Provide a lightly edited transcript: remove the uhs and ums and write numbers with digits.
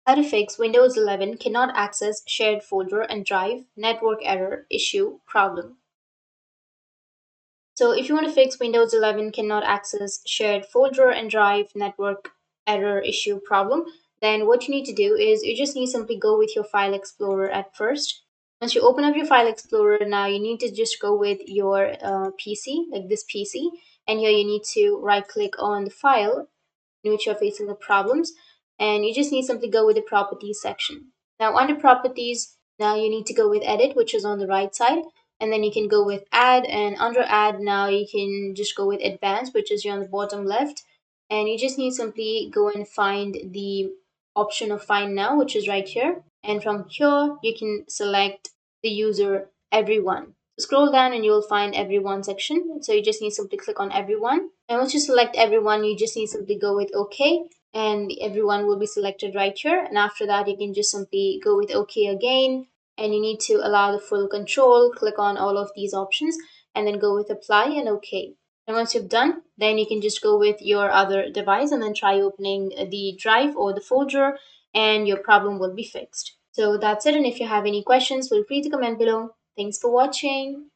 How to fix Windows 11 cannot access shared folder and drive, network error, issue, problem. So if you want to fix Windows 11 cannot access shared folder and drive, network error, issue, problem, then what you need to do is you just need simply go with your File Explorer at first. Once you open up your File Explorer, now you need to just go with your PC, like this PC, and here you need to right click on the file in which you're facing the problems, and you just need simply go with the properties section. Now under properties, now you need to go with edit, which is on the right side, and then you can go with add, and under add now you can just go with advanced, which is here on the bottom left, and you just need simply go and find the option of find now, which is right here, and from here you can select the user everyone. Scroll down and you will find everyone section. So you just need to simply click on everyone. And once you select everyone, you just need to simply go with OK. And everyone will be selected right here. And after that, you can just simply go with OK again. And you need to allow the full control. Click on all of these options and then go with apply and OK. And once you've done, then you can just go with your other device and then try opening the drive or the folder, and your problem will be fixed. So that's it. And if you have any questions, feel free to comment below. Thanks for watching.